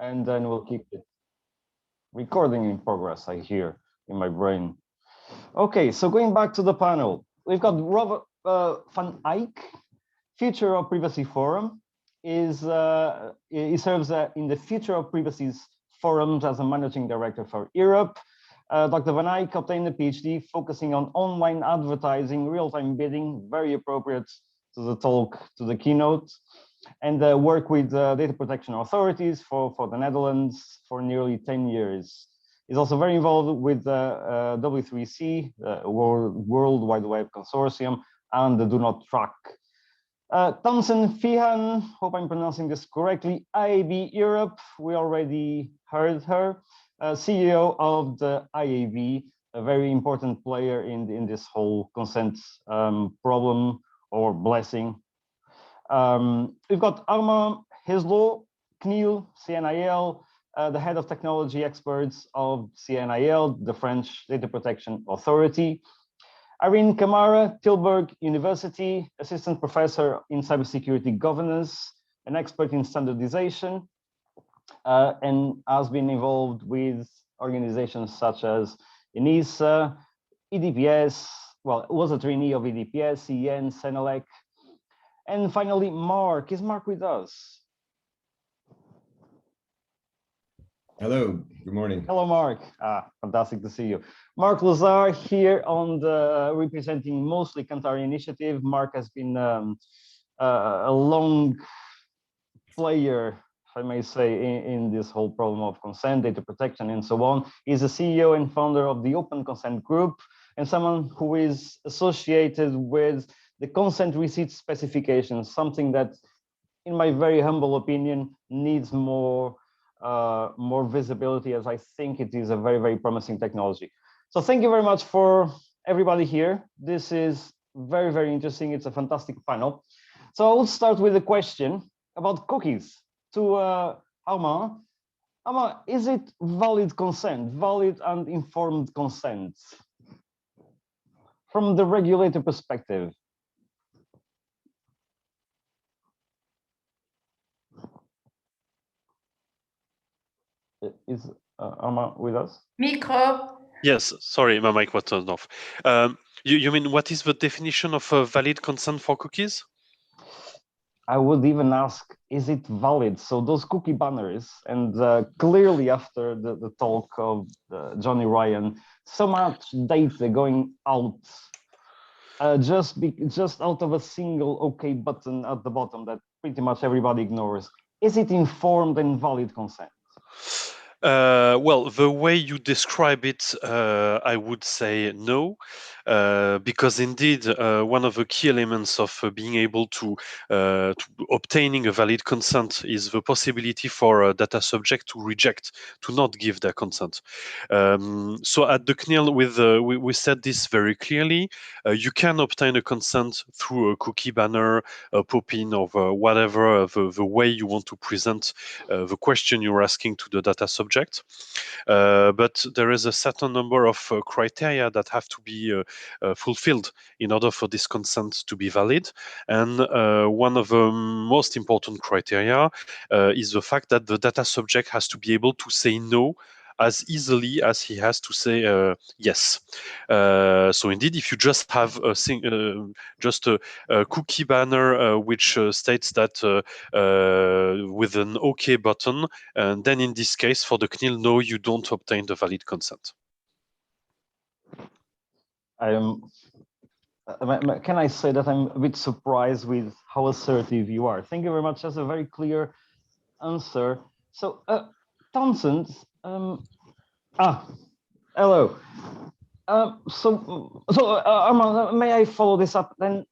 and then we'll keep it recording in progress, I hear in my brain. Okay, so going back to the panel, we've got Robert van Eijk, Future of Privacy Forum. He serves in the Future of Privacy Forums as a managing director for Europe. Dr. van Eijk obtained a PhD focusing on online advertising, real-time bidding, very appropriate to the talk, to the keynote, and work with data protection authorities for the Netherlands for nearly 10 years. He's also very involved with the W3C, World Wide Web Consortium, and the Do Not Track. Townsend Feehan, hope I'm pronouncing this correctly, IAB Europe, we already heard her, CEO of the IAB, a very important player in this whole consent problem or blessing. We've got Armand, Heslot, CNIL, CNIL, the head of technology experts of CNIL, the French Data Protection Authority. Irene Kamara, Tilburg University, assistant professor in cybersecurity governance, an expert in standardization, and has been involved with organizations such as ENISA, EDPS, well, was a trainee of EDPS, CEN, CNIL. And finally, Mark. Is Mark with us? Hello, good morning. Hello, Mark. Fantastic to see you. Mark Lizar here on the representing mostly Kantara initiative. Mark has been a long player, if I may say, in this whole problem of consent, data protection, and so on. He's the CEO and founder of the Open Consent Group, and someone who is associated with the consent receipt specifications, something that, in my very humble opinion, needs more visibility, as I think it is a very, very promising technology. So thank you very much for everybody here. This is very, very interesting. It's a fantastic panel. So I will start with a question about cookies to Armand. Armand, is it valid consent, valid and informed consent from the regulator perspective? Is Armand with us? Micro. Yes, sorry, my mic was turned off. You mean what is the definition of valid consent for cookies? I would even ask, is it valid? So those cookie banners, and clearly after the talk of Johnny Ryan, so much data going out, just out of a single OK button at the bottom that pretty much everybody ignores. Is it informed and valid consent? Well, the way you describe it, I would say no, because indeed one of the key elements of being able to obtaining a valid consent is the possibility for a data subject to reject, to not give their consent. So at the CNIL, we said this very clearly. You can obtain a consent through a cookie banner, a pop-in, or whatever the way you want to present the question you're asking to the data subject. But there is a certain number of criteria that have to be fulfilled in order for this consent to be valid. And one of the most important criteria is the fact that the data subject has to be able to say no as easily as he has to say yes. So indeed, if you just have a cookie banner which states that with an OK button, and then in this case, for the CNIL, no, you don't obtain the valid consent. Can I say that I'm a bit surprised with how assertive you are? Thank you very much. That's a very clear answer. So, Townsend, hello. Armand, may I follow this up? Then,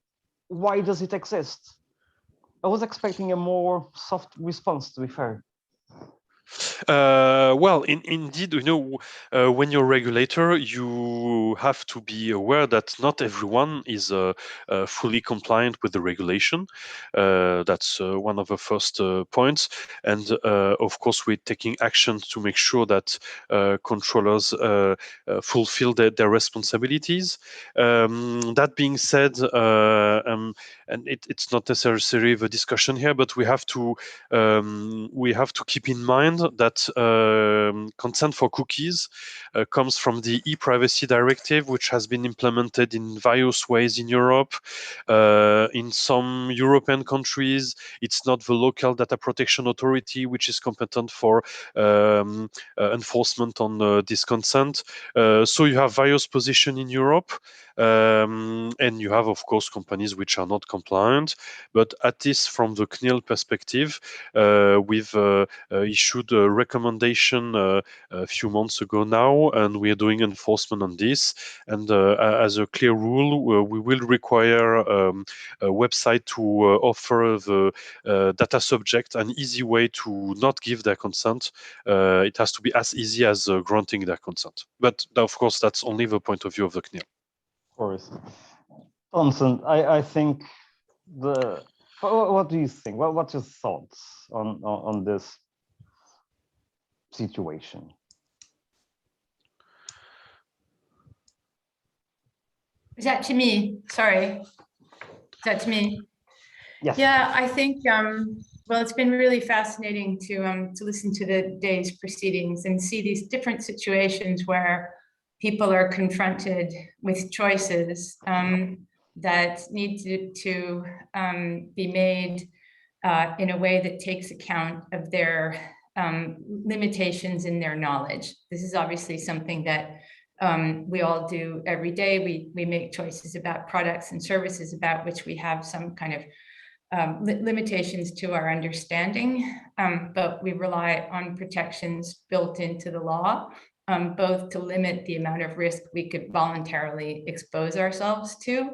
why does it exist? I was expecting a more soft response, to be fair. Well, indeed, when you're a regulator, you have to be aware that not everyone is fully compliant with the regulation. That's one of the first points. And of course, we're taking actions to make sure that controllers fulfill their responsibilities. That being said, and it's not necessarily the discussion here, but we have to keep in mind that consent for cookies comes from the e-privacy directive, which has been implemented in various ways in Europe. In some European countries, it's not the local data protection authority which is competent for enforcement on this consent. So you have various positions in Europe, and you have, of course, companies which are not compliant. But at least from the CNIL perspective, we've issued a recommendation a few months ago now, and we are doing enforcement on this. And as a clear rule, we will require a website to offer the data subject an easy way to not give their consent. It has to be as easy as granting their consent. But of course, that's only the point of view of the CNIL. Of course. Townsend, I think what do you think? What's your thoughts on this situation? Is that to me? Sorry. Is that to me? Yes. Yeah, I think, well, it's been really fascinating to listen to the day's proceedings and see these different situations where people are confronted with choices that need to be made in a way that takes account of their limitations in their knowledge. This is obviously something that we all do every day. We make choices about products and services about which we have some kind of limitations to our understanding, but we rely on protections built into the law, both to limit the amount of risk we could voluntarily expose ourselves to,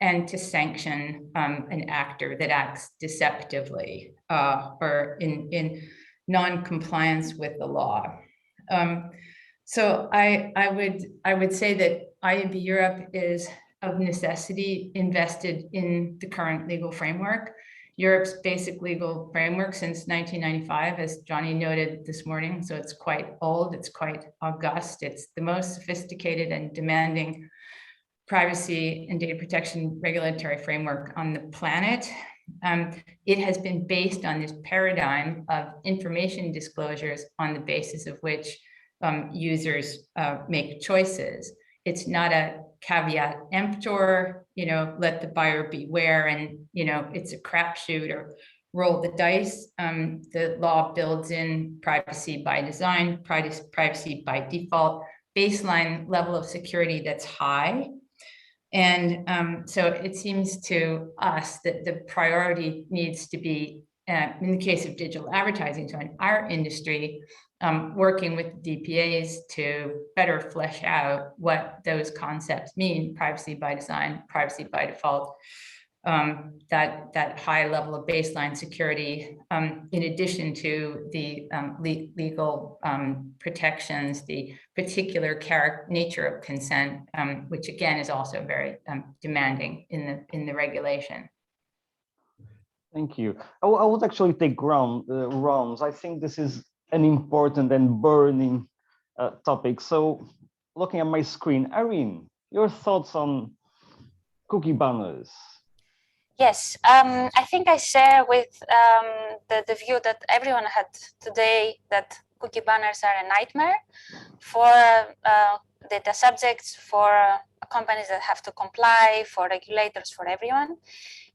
and to sanction an actor that acts deceptively or in non-compliance with the law. So I would say that IEEE Europe is of necessity invested in the current legal framework. Europe's basic legal framework since 1995, as Johnny noted this morning, so it's quite old, it's quite august, it's the most sophisticated and demanding privacy and data protection regulatory framework on the planet. It has been based on this paradigm of information disclosures on the basis of which users make choices. It's not a caveat emptor, let the buyer beware, and it's a crapshoot or roll the dice. The law builds in privacy by design, privacy by default, baseline level of security that's high. And so it seems to us that the priority needs to be, in the case of digital advertising, so in our industry, working with DPAs to better flesh out what those concepts mean: privacy by design, privacy by default, that high level of baseline security, in addition to the legal protections, the particular nature of consent, which again is also very demanding in the regulation. Thank you. I would actually take rounds. I think this is an important and burning topic. So looking at my screen, Irene, your thoughts on cookie banners? Yes, I think I share with the view that everyone had today, that cookie banners are a nightmare for data subjects, for companies that have to comply, for regulators, for everyone.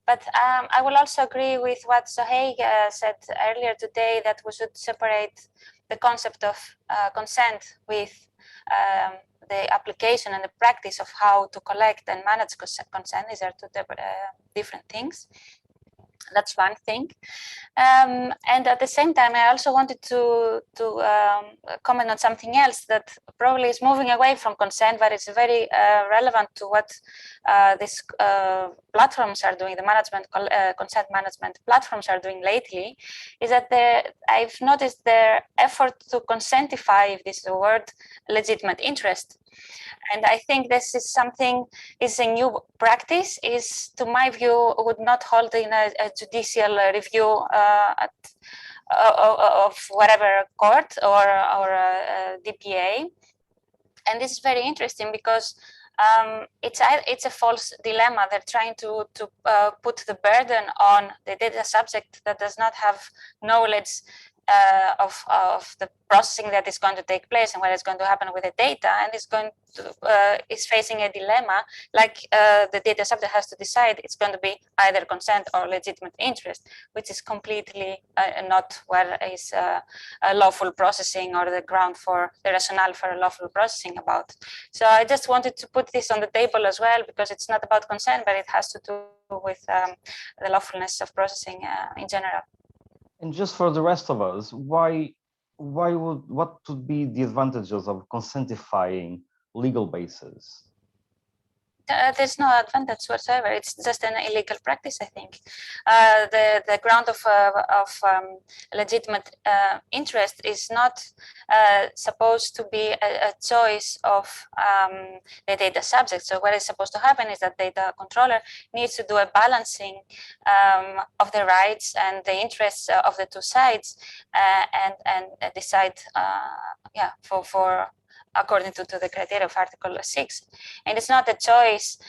But I will also agree with what Eijk said earlier today, that we should separate the concept of consent with the application and the practice of how to collect and manage consent. These are two different things. That's one thing. And at the same time, I also wanted to comment on something else that probably is moving away from consent, but it's very relevant to what these platforms are doing, the management consent management platforms are doing lately, is that I've noticed their effort to consentify, if this is a word, legitimate interest. And I think this is something, is a new practice, is to my view would not hold in a judicial review of whatever court or DPA. And this is very interesting because it's a false dilemma. They're trying to put the burden on the data subject that does not have knowledge of the processing that is going to take place and what is going to happen with the data, and is facing a dilemma, like the data subject has to decide it's going to be either consent or legitimate interest, which is completely not where is a lawful processing or the ground for the rationale for a lawful processing about. So I just wanted to put this on the table as well, because it's not about consent, but it has to do with the lawfulness of processing in general. And just for the rest of us, what would be the advantages of consentifying legal bases? There's no advantage whatsoever. It's just an illegal practice, I think. The ground of legitimate interest is not supposed to be a choice of the data subject. So what is supposed to happen is that data controller needs to do a balancing of the rights and the interests of the two sides and decide, for according to the criteria of Article 6. And it's not a choice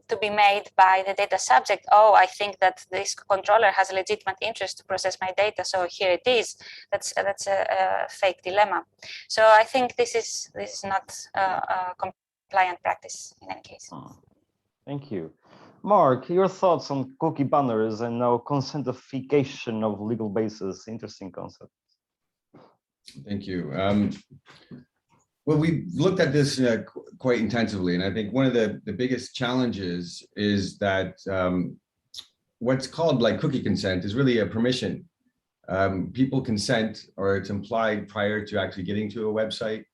to be made by the data subject. Oh, I think that this controller has a legitimate interest to process my data, so here it is. That's a fake dilemma. So I think this is not a compliant practice in any case. Thank you. Mark, your thoughts on cookie banners and now consentification of legal bases? Interesting concept. Thank you. Well, we looked at this quite intensively, and I think one of the biggest challenges is that what's called like cookie consent is really a permission. People consent, or it's implied prior to actually getting to a website,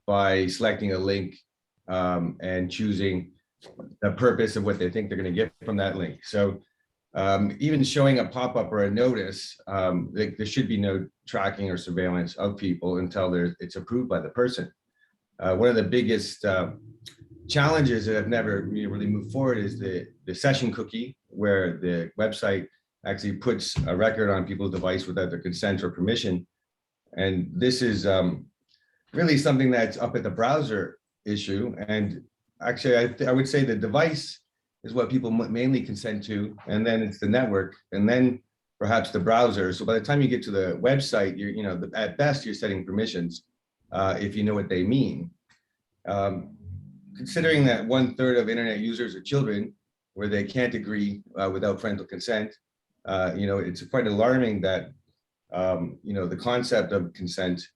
by selecting a link and choosing the purpose of what they think they're going to get from that link. So even showing a pop-up or a notice, there should be no tracking or surveillance of people until it's approved by the person. One of the biggest challenges that have never really moved forward is the session cookie, where the website actually puts a record on people's device without their consent or permission. And this is really something that's up at the browser issue. And actually, I would say the device is what people mainly consent to, and then it's the network, and then perhaps the browser. So by the time you get to the website, at best, you're setting permissions. If you know what they mean. Considering that 1/3 of internet users are children, where they can't agree without parental consent, it's quite alarming that the concept of consent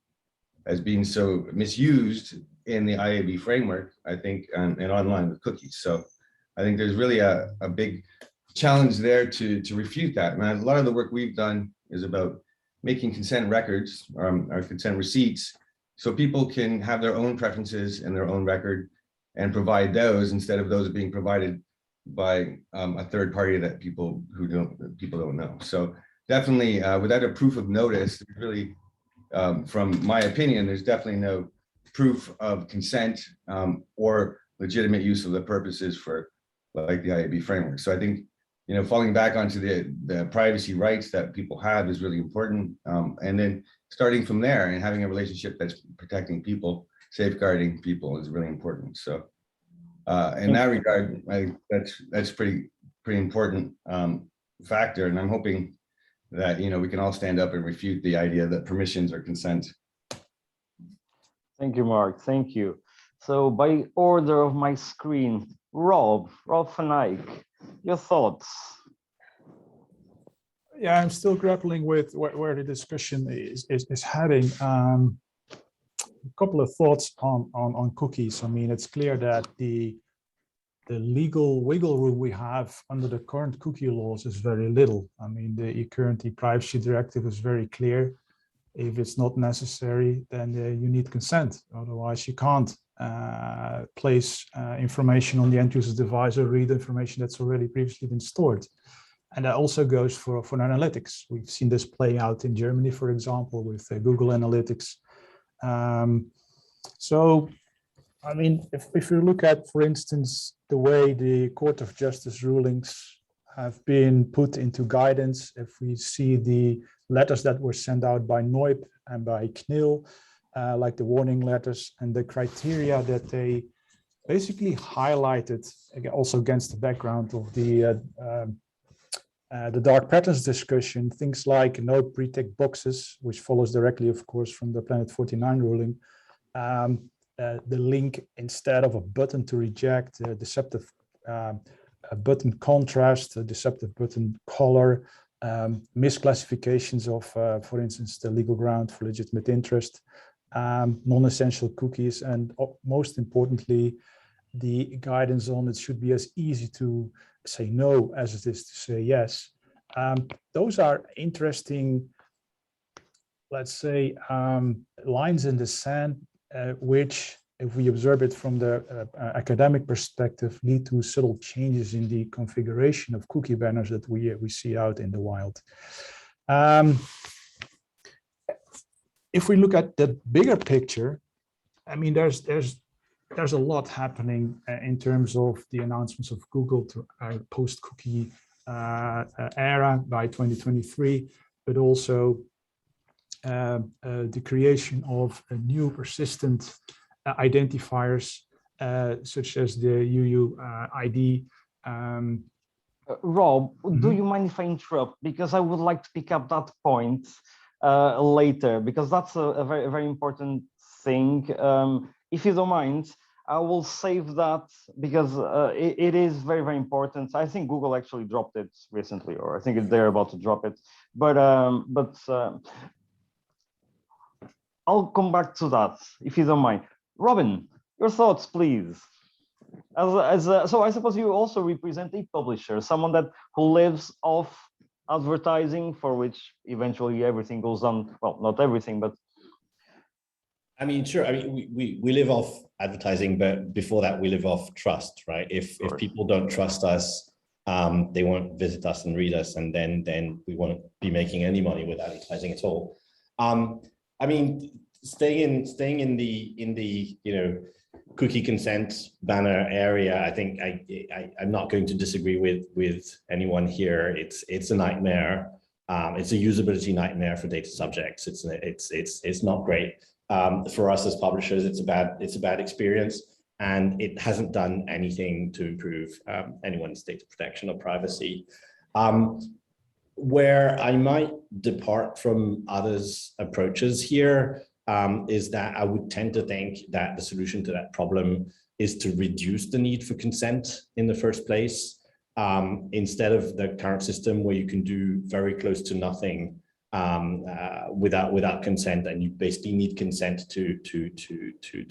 has been so misused in the IAB framework, I think, and online with cookies. So I think there's really a big challenge there to refute that. And a lot of the work we've done is about making consent records, or consent receipts, so people can have their own preferences and their own record and provide those instead of those being provided by a third party that people don't know. So definitely without a proof of notice, really, from my opinion, there's definitely no proof of consent or legitimate use of the purposes for like the IAB framework. So I think, falling back onto the privacy rights that people have is really important. And then starting from there and having a relationship that's protecting people, safeguarding people is really important. So in that regard, I think that's pretty important factor. And I'm hoping that, we can all stand up and refute the idea that permissions are consent. Thank you, Mark. Thank you. So by order of my screen, Rob van Eijk, your thoughts? Yeah, I'm still grappling with where the discussion is heading. A couple of thoughts on cookies. I mean, it's clear that the legal wiggle room we have under the current cookie laws is very little. I mean, the current privacy directive is very clear. If it's not necessary, then you need consent. Otherwise, you can't place information on the end user's device or read information that's already previously been stored. And that also goes for analytics. We've seen this play out in Germany, for example, with Google Analytics. So, I mean, if you look at, for instance, the way the Court of Justice rulings have been put into guidance, if we see the letters that were sent out by NOIP and by CNIL, like the warning letters and the criteria that they basically highlighted, also against the background of the dark patterns discussion, things like no pre-tick boxes, which follows directly, of course, from the Planet 49 ruling. The link instead of a button to reject, deceptive button contrast, deceptive button color, misclassifications of, for instance, the legal ground for legitimate interest, non-essential cookies, and most importantly, the guidance on it should be as easy to say no as it is to say yes. Those are interesting, let's say, lines in the sand, which, if we observe it from the academic perspective, lead to subtle changes in the configuration of cookie banners that we see out in the wild. If we look at the bigger picture, I mean, there's a lot happening in terms of the announcements of Google to post-cookie era by 2023, but also the creation of new persistent identifiers such as the UUID. Rob, do you mind if I interrupt? Because I would like to pick up that point later, because that's a very important thing. If you don't mind, I will save that because it is very important. I think Google actually dropped it recently, or I think they're about to drop it. But I'll come back to that if you don't mind. Robin, your thoughts, please. So I suppose you also represent a publisher, someone who lives off advertising, for which eventually everything goes on. Well, not everything, but I mean, sure. I mean, we live off advertising, but before that, we live off trust, right? If people don't trust us, they won't visit us and read us, and then we won't be making any money with advertising at all. I mean, staying in the cookie consent banner area, I think I'm not going to disagree with anyone here. It's a nightmare. It's a usability nightmare for data subjects. It's not great. For us as publishers, it's a bad experience, and it hasn't done anything to improve anyone's data protection or privacy. Where I might depart from others' approaches here is that I would tend to think that the solution to that problem is to reduce the need for consent in the first place, instead of the current system where you can do very close to nothing without consent, and you basically need consent to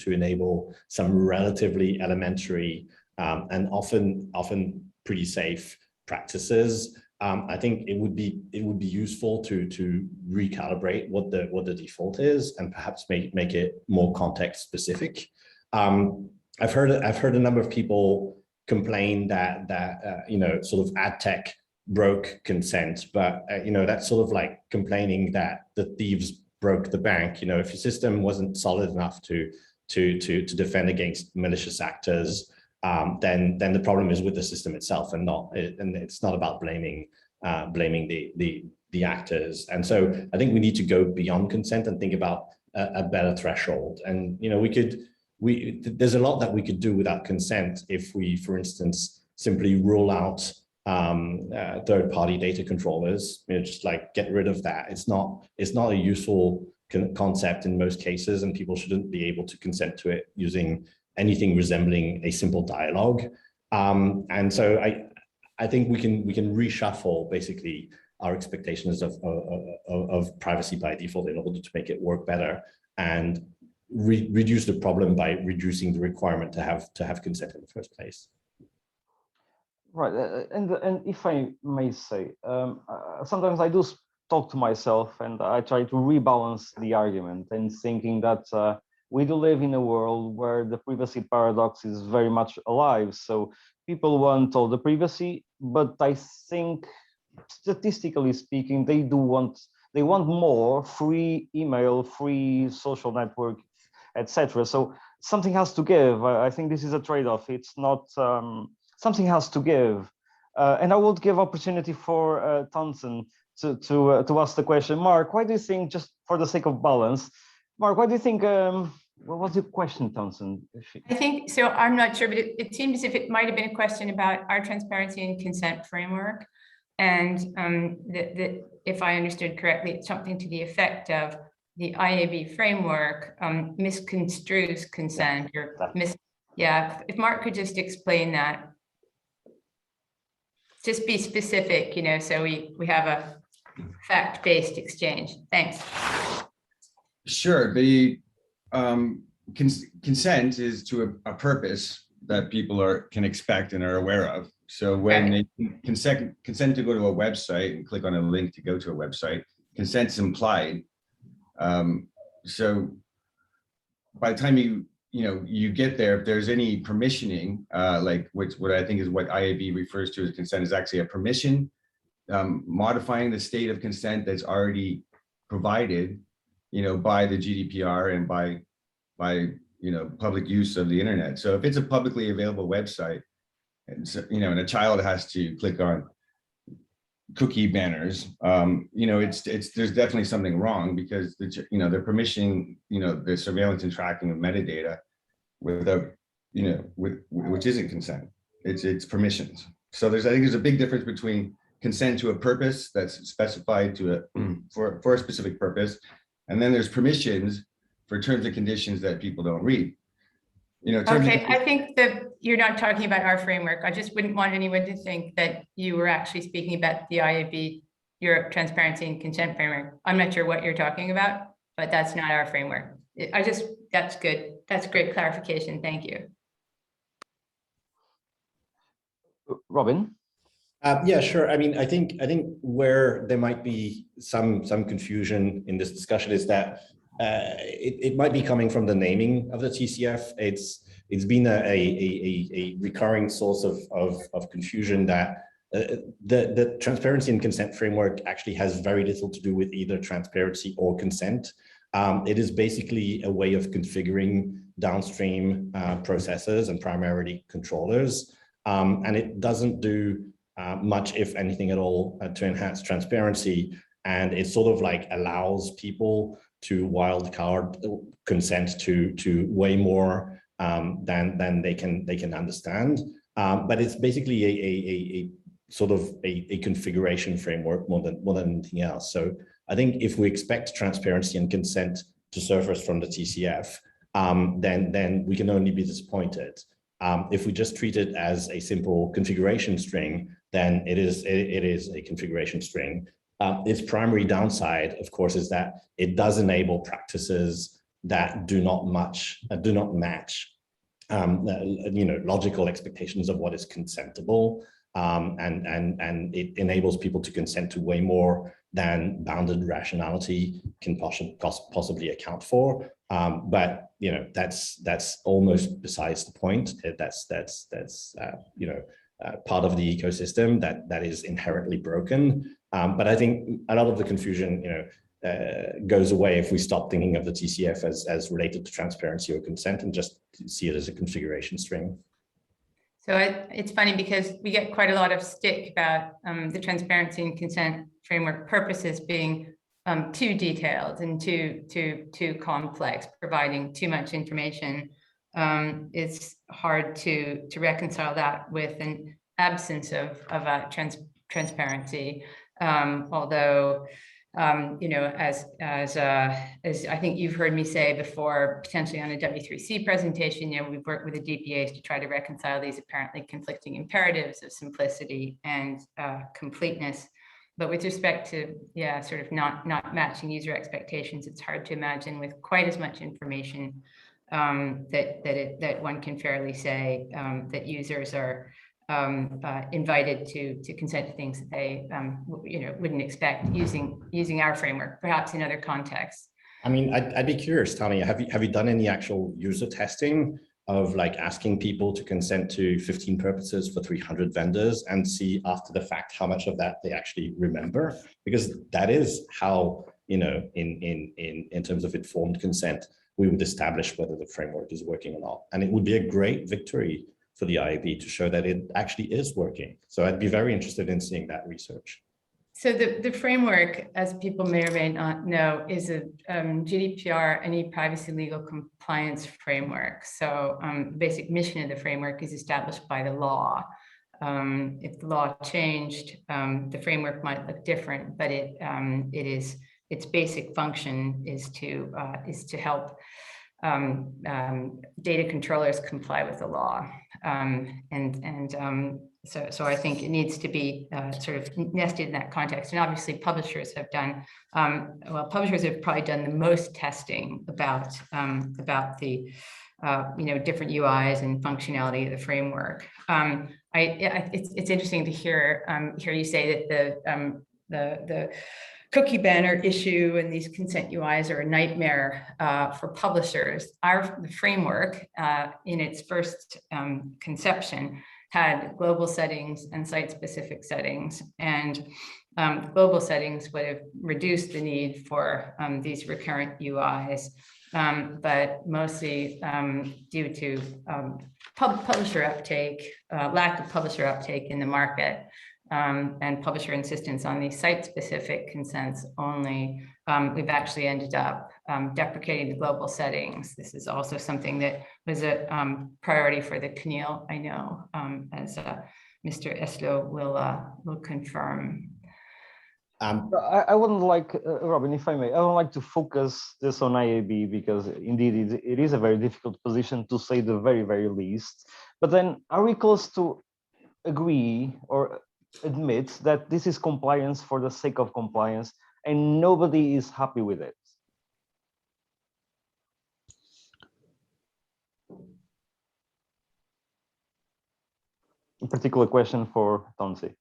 enable some relatively elementary and often pretty safe practices. I think it would be useful to recalibrate what the default is and perhaps make it more context specific. I've heard a number of people complain that sort of ad tech broke consent, but that's sort of like complaining that the thieves broke the bank. If your system wasn't solid enough to defend against malicious actors, then the problem is with the system itself, and it's not about blaming the actors. And so I think we need to go beyond consent and think about a better threshold. And there's a lot that we could do without consent if we, for instance, simply rule out third-party data controllers. Just like get rid of that. It's not a useful concept in most cases, and people shouldn't be able to consent to it using anything resembling a simple dialogue. And so I think we can reshuffle basically our expectations of privacy by default in order to make it work better, and reduce the problem by reducing the requirement to have consent in the first place. Right, and if I may say, sometimes I do talk to myself, and I try to rebalance the argument and thinking that we do live in a world where the privacy paradox is very much alive. So people want all the privacy, but I think statistically speaking, they want more free email, free social network, etc. So something has to give. I think this is a trade-off. It's not, something has to give. And I would give opportunity for Townsend to ask the question. Mark, why do you think, just for the sake of balance, Mark, why do you think, what was your question, Townsend? I think, so I'm not sure, but it seems as if it might have been a question about our transparency and consent framework. And if I understood correctly, it's something to the effect of the IAB framework misconstrues consent yeah, if Mark could just explain that. Just be specific, you know, so we have a fact-based exchange. Thanks. Sure. The consent is to a purpose that people can expect and are aware of. So when they consent to go to a website and click on a link to go to a website, consent is implied. So by the time you get there, if there's any permissioning, like what I think is what IAB refers to as consent, is actually a permission modifying the state of consent that's already provided, by the GDPR and by public use of the internet. So if it's a publicly available website, and so, and a child has to click on cookie banners, there's definitely something wrong, because they're permissioning, the surveillance and tracking of metadata without, which isn't consent. It's permissions. So I think there's a big difference between consent to a purpose that's specified to for a specific purpose, and then there's permissions for terms and conditions that people don't read. Okay, I think that you're not talking about our framework. I just wouldn't want anyone to think that you were actually speaking about the IAB Europe Transparency and Consent Framework. I'm not sure what you're talking about, but that's not our framework. That's good. That's great clarification. Thank you. Robin? Yeah, sure. I mean, I think where there might be some confusion in this discussion is that it might be coming from the naming of the TCF. It's been a recurring source of confusion that the transparency and consent framework actually has very little to do with either transparency or consent. It is basically a way of configuring downstream processors and primarily controllers, and it doesn't do much, if anything at all, to enhance transparency. And it sort of like allows people to wildcard consent to way more than they can understand. But it's basically a sort of a configuration framework more than anything else. So I think if we expect transparency and consent to surface from the TCF, then we can only be disappointed. If we just treat it as a simple configuration string, then it is a configuration string. Its primary downside, of course, is that it does enable practices that do not match logical expectations of what is consentable, and it enables people to consent to way more than bounded rationality can possibly account for. But that's almost besides the point. That's part of the ecosystem that is inherently broken. But I think a lot of the confusion, goes away if we stop thinking of the TCF as related to transparency or consent and just see it as a configuration string. So it's funny because we get quite a lot of stick about the transparency and consent framework purposes being too detailed and too complex, providing too much information. It's hard to reconcile that with an absence of transparency. Although, as I think you've heard me say before, potentially on a W3C presentation, we've worked with the DPAs to try to reconcile these apparently conflicting imperatives of simplicity and completeness. But with respect to, sort of not matching user expectations, it's hard to imagine with quite as much information that one can fairly say that users are invited to consent to things that they wouldn't expect using our framework, perhaps in other contexts. I mean, I'd be curious, Tani, have you done any actual user testing of like asking people to consent to 15 purposes for 300 vendors and see after the fact how much of that they actually remember? Because that is how, you know, in terms of informed consent, we would establish whether the framework is working or not. And it would be a great victory for the IAB to show that it actually is working. So I'd be very interested in seeing that research. So the framework, as people may or may not know, is a GDPR and e-privacy legal compliance framework. So the basic mission of the framework is established by the law. If the law changed, the framework might look different, but its basic function is to help data controllers comply with the law. So I think it needs to be sort of nested in that context. And obviously publishers have done, publishers have probably done the most testing about the different UIs and functionality of the framework. It's interesting to hear you say that the cookie banner issue and these consent UIs are a nightmare for publishers. The framework in its first conception had global settings and site-specific settings, and global settings would have reduced the need for these recurrent UIs, but mostly due to publisher uptake, lack of publisher uptake in the market, and publisher insistence on these site-specific consents only, we've actually ended up deprecating the global settings. This is also something that was a priority for the CNIL, I know, as Mr. Heslot will confirm. I wouldn't like, Robin, if I may, I would like to focus this on IAB because indeed it is a very difficult position to say the very, very least. But then are we close to agree or admit that this is compliance for the sake of compliance and nobody is happy with it? A particular question for Townsend.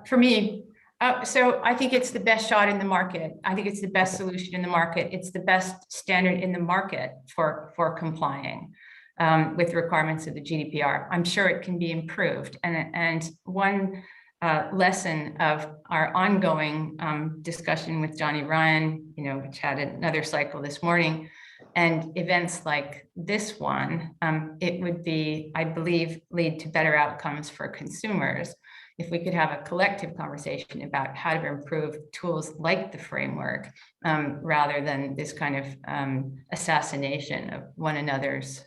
For me, so I think it's the best shot in the market. I think it's the best solution in the market. It's the best standard in the market for complying with the requirements of the GDPR. I'm sure it can be improved. And one lesson of our ongoing discussion with Johnny Ryan, which had another cycle this morning, and events like this one, it would be, I believe, lead to better outcomes for consumers if we could have a collective conversation about how to improve tools like the framework, rather than this kind of assassination of one another's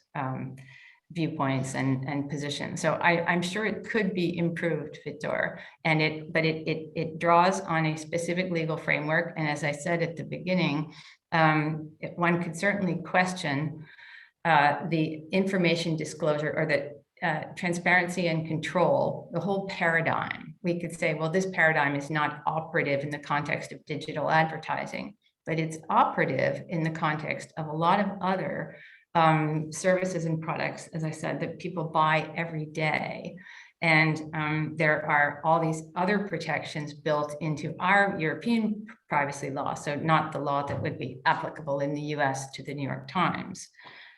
viewpoints and positions. So I'm sure it could be improved, Victor, but it draws on a specific legal framework. And as I said at the beginning, one could certainly question the information disclosure or the transparency and control, the whole paradigm. We could say, well, this paradigm is not operative in the context of digital advertising, but it's operative in the context of a lot of other services and products, as I said, that people buy every day. And there are all these other protections built into our European privacy law, so not the law that would be applicable in the US to the New York Times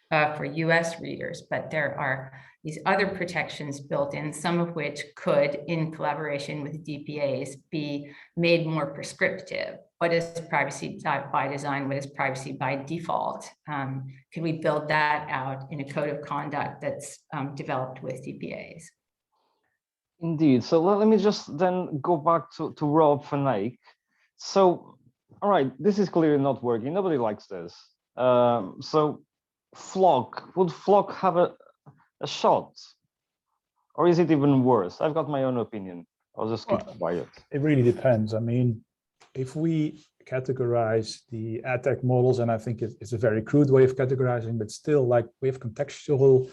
for US readers, but there are these other protections built in, some of which could, in collaboration with DPAs, be made more prescriptive. What is privacy by design? What is privacy by default? Can we build that out in a code of conduct that's developed with DPAs? Indeed. So let me just then go back to Rob van Eijk. So, all right, this is clearly not working. Nobody likes this. So would Flock have a shot? Or is it even worse? I've got my own opinion. I'll just keep quiet. It really depends. I mean, if we categorize the ad tech models, and I think it's a very crude way of categorizing, but still, like, we have contextual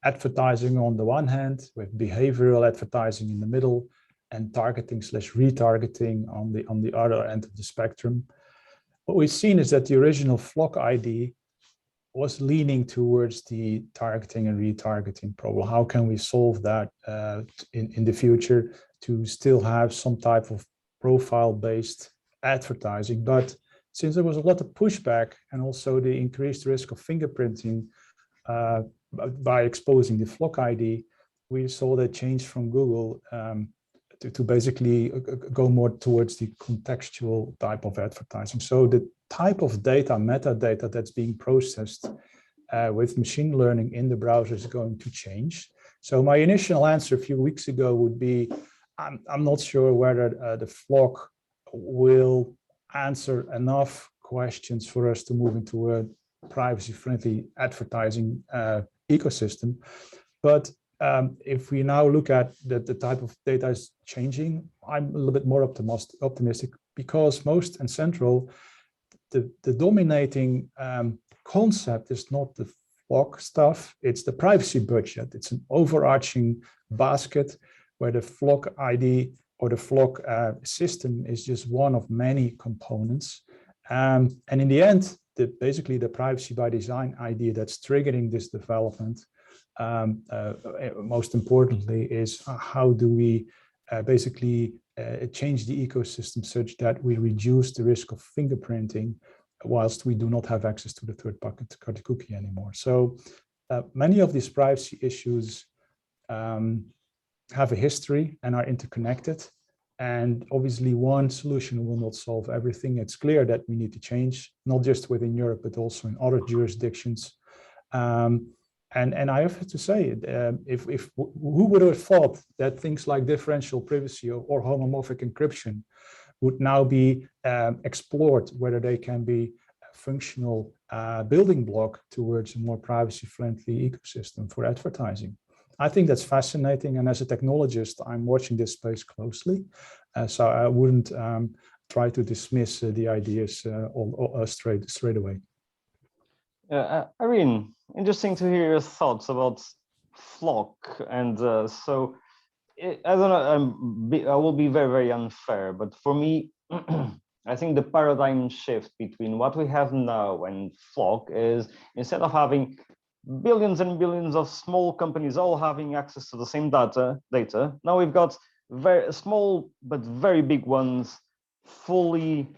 advertising on the one hand, with behavioral advertising in the middle, and targeting / retargeting on the other end of the spectrum. What we've seen is that the original Flock ID was leaning towards the targeting and retargeting problem. How can we solve that in the future to still have some type of profile-based advertising, but since there was a lot of pushback and also the increased risk of fingerprinting by exposing the flock ID, we saw that change from Google to basically go more towards the contextual type of advertising. So the type of data, metadata that's being processed with machine learning in the browser is going to change. So my initial answer a few weeks ago would be, I'm not sure whether the flock will answer enough questions for us to move into a privacy-friendly advertising ecosystem. But if we now look at the type of data is changing, I'm a little bit more optimistic because most and central, the dominating concept is not the flock stuff, it's the privacy budget. It's an overarching basket where the flock ID or the flock system is just one of many components. And in the end, basically the privacy by design idea that's triggering this development, most importantly, is how do we basically change the ecosystem such that we reduce the risk of fingerprinting whilst we do not have access to the third-party cookie anymore. So many of these privacy issues have a history and are interconnected. And obviously one solution will not solve everything. It's clear that we need to change, not just within Europe, but also in other jurisdictions. And I have to say, who would have thought that things like differential privacy or homomorphic encryption would now be explored, whether they can be a functional building block towards a more privacy-friendly ecosystem for advertising. I think that's fascinating, and as a technologist, I'm watching this space closely, so I wouldn't try to dismiss the ideas straight away. Irene, interesting to hear your thoughts about flock, and so I don't know. I will be very, very unfair, but for me, I think the paradigm shift between what we have now and flock is, instead of having billions and billions of small companies all having access to the same data, now we've got very small but very big ones, fully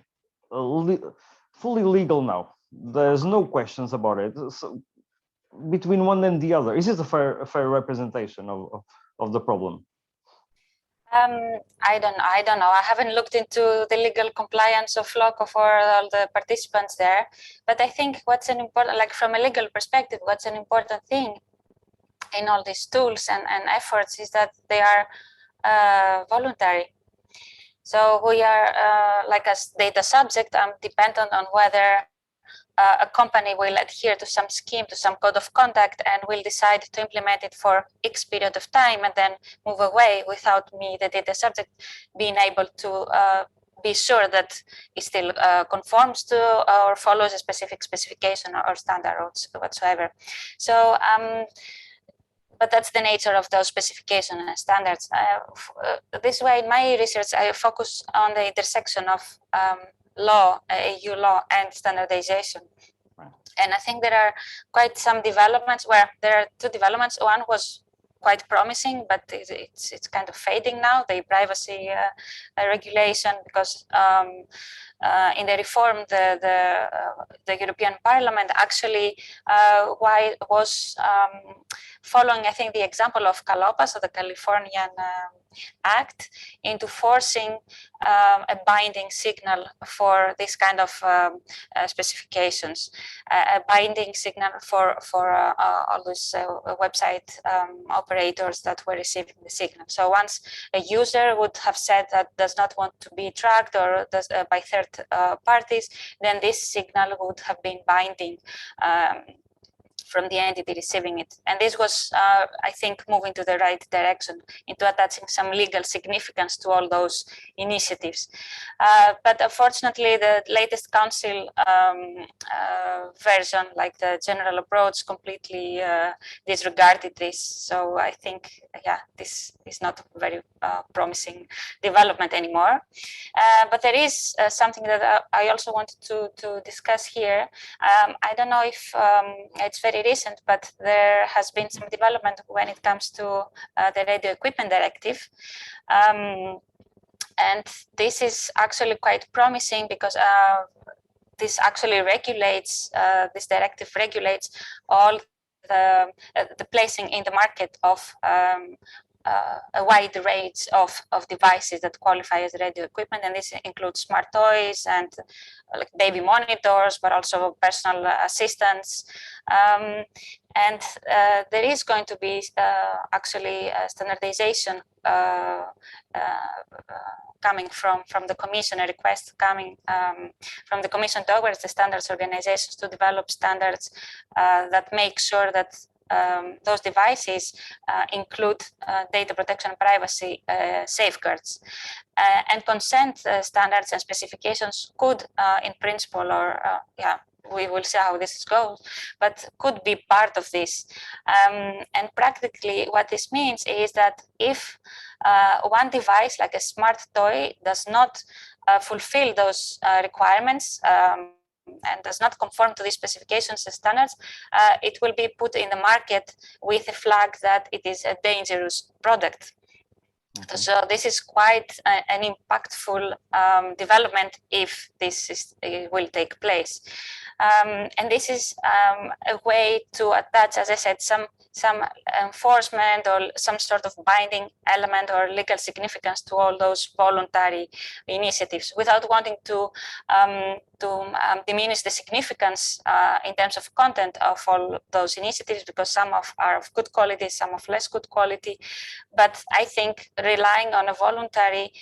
legal now. There's no questions about it. So between one and the other, is it a fair representation of the problem? I don't know. I haven't looked into the legal compliance of flock for all the participants there, but I think what's an important, like from a legal perspective, what's an important thing in all these tools and efforts is that they are voluntary. So we are, like as data subject, I'm dependent on whether a company will adhere to some scheme, to some code of conduct, and will decide to implement it for X period of time and then move away without me, the data subject, being able to be sure that it still conforms to or follows a specific specification or standard whatsoever. So, but that's the nature of those specifications and standards. This way, in my research, I focus on the intersection of law, EU law, and standardization. Right. And I think there are quite some developments where there are two developments. One was quite promising, but it's kind of fading now, the privacy regulation, because in the reform, the European Parliament actually was following, I think, the example of CALOPA, so the Californian Act, into forcing a binding signal for this kind of specifications, a binding signal for all those website operators that were receiving the signal. So once a user would have said that does not want to be tracked or by third parties, then this signal would have been binding from the entity receiving it. And this was, I think, moving to the right direction into attaching some legal significance to all those initiatives. But unfortunately, the latest council version, like the general approach, completely disregarded this. So I think, yeah, this is not a very promising development anymore. But there is something that I also wanted to discuss here. I don't know if it's very recent, but there has been some development when it comes to the radio equipment directive. And this is actually quite promising because this actually regulates, this directive regulates all the placing in the market of a wide range of devices that qualify as radio equipment, and this includes smart toys and like baby monitors, but also personal assistants. And there is going to be actually a standardization coming from the Commission, a request coming from the Commission towards the standards organizations to develop standards that make sure that those devices include data protection and privacy safeguards. And consent standards and specifications could, in principle, or we will see how this goes, but could be part of this. And practically what this means is that if one device, like a smart toy, does not fulfill those requirements, and does not conform to these specifications and standards, it will be put in the market with a flag that it is a dangerous product. Okay. So this is quite an impactful development if this will take place. And this is a way to attach, as I said, some enforcement or some sort of binding element or legal significance to all those voluntary initiatives without wanting to diminish the significance in terms of content of all those initiatives, because some are of good quality, some of less good quality. But I think relying on a voluntary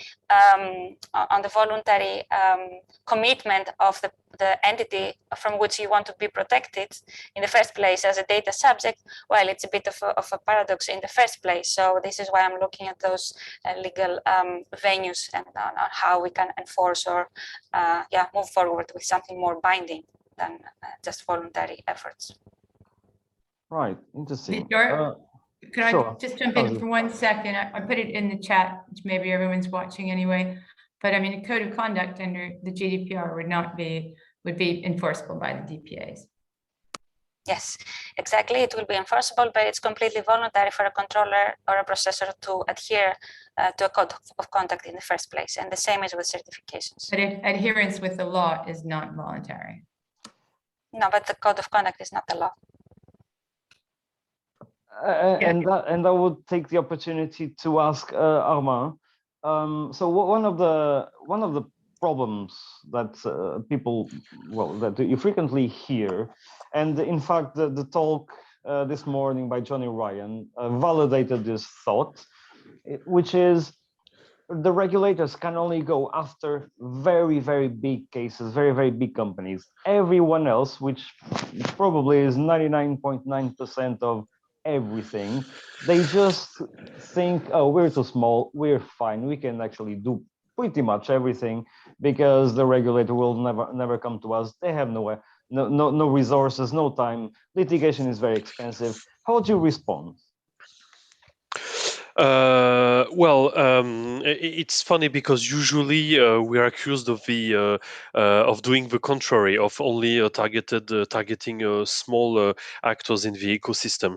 commitment of the entity from which you want to be protected in the first place as a data subject, well, it's a bit of a paradox in the first place. So this is why I'm looking at those legal venues and on how we can enforce or move forward with something more binding than just voluntary efforts. Right, interesting. Could I just jump in for 1 second? I put it in the chat, which maybe everyone's watching anyway. But I mean, a code of conduct under the GDPR would be enforceable by the DPAs. Yes, exactly. It will be enforceable, but it's completely voluntary for a controller or a processor to adhere to a code of conduct in the first place. And the same is with certifications. But adherence with the law is not voluntary. No, but the code of conduct is not the law. And I would take the opportunity to ask Armand. So one of the problems that that you frequently hear, and in fact the talk this morning by Johnny Ryan validated this thought, which is the regulators can only go after very, very big cases, very, very big companies. Everyone else, which probably is 99.9% of everything, they just think, oh, we're too small, we're fine, we can actually do pretty much everything because the regulator will never come to us. They have no resources, no time. Litigation is very expensive. How would you respond? It's funny because usually we are accused of doing the contrary, of only targeting small actors in the ecosystem.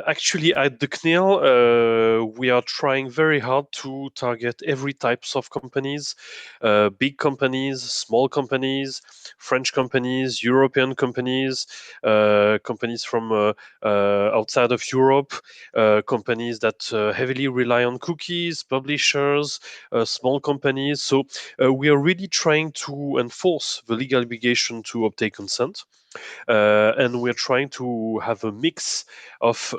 Actually, at the CNIL, we are trying very hard to target every types of companies, big companies, small companies, French companies, European companies, companies from outside of Europe, companies that heavily rely on cookies, publishers, small companies. So we are really trying to enforce the legal obligation to obtain consent. And we're trying to have a mix of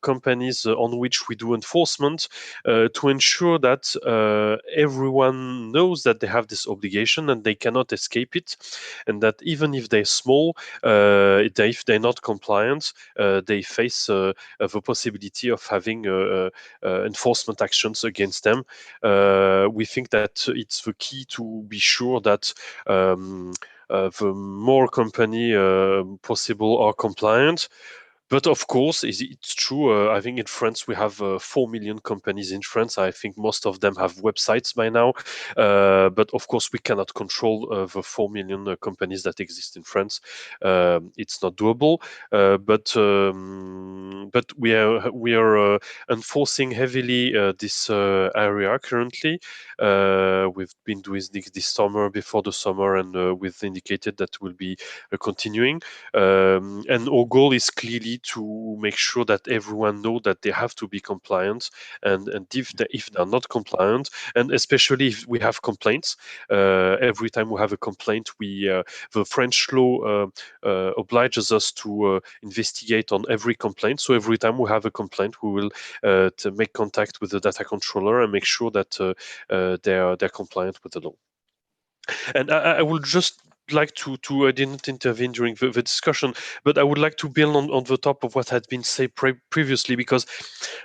companies on which we do enforcement to ensure that everyone knows that they have this obligation and they cannot escape it, and that even if they're small, if they're not compliant, they face the possibility of having enforcement actions against them. We think that it's the key to be sure that the more company possible are compliant. But of course, it's true. I think in France we have 4 million companies in France. I think most of them have websites by now. But of course, we cannot control the 4 million companies that exist in France. It's not doable. But we are enforcing heavily this area currently. We've been doing this summer, before the summer, and we've indicated that we'll be continuing. And our goal is clearly to make sure that everyone know that they have to be compliant, and if they're not compliant, and especially if we have complaints, every time we have a complaint, the French law obliges us to investigate on every complaint. So every time we have a complaint, we will to make contact with the data controller and make sure that they're compliant with the law. And I would just like to I didn't intervene during the discussion, but I would like to build on the top of what had been said previously, because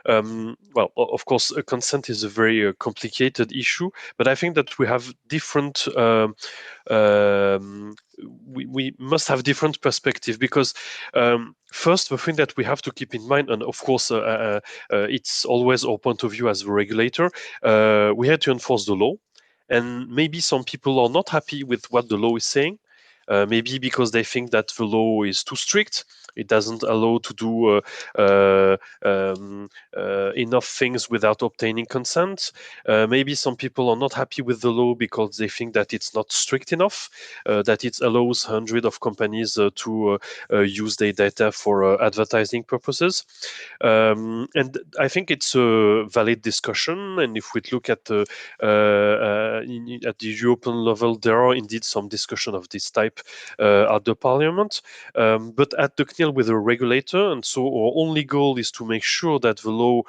well, of course, consent is a very complicated issue, but I think that we have different we must have different perspective, because first, the thing that we have to keep in mind, and of course it's always our point of view as a regulator, we had to enforce the law. And maybe some people are not happy with what the law is saying, maybe because they think that the law is too strict. It doesn't allow to do enough things without obtaining consent. Maybe some people are not happy with the law because they think that it's not strict enough, that it allows hundreds of companies to use their data for advertising purposes. And I think it's a valid discussion. And if we look at the at the European level, there are indeed some discussion of this type at the Parliament. But at the CNIL, with a regulator, and so our only goal is to make sure that the law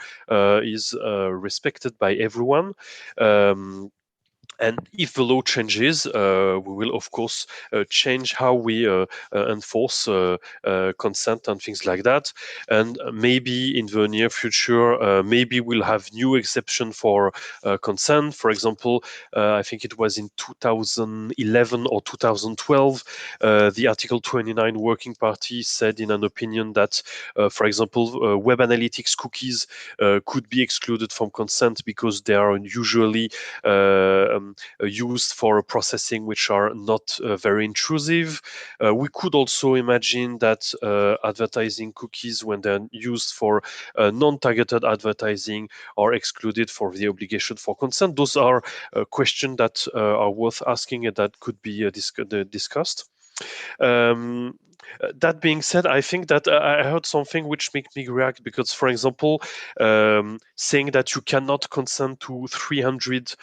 is respected by everyone. And if the law changes, we will of course change how we enforce consent and things like that. And maybe in the near future, maybe we'll have new exception for consent. For example, I think it was in 2011 or 2012, the Article 29 Working Party said in an opinion that, for example, web analytics cookies could be excluded from consent because they are usually used for processing which are not very intrusive. We could also imagine that advertising cookies, when they're used for non-targeted advertising, are excluded for the obligation for consent. Those are questions that are worth asking and that could be discussed. That being said, I think that I heard something which made me react, because, for example, saying that you cannot consent to 300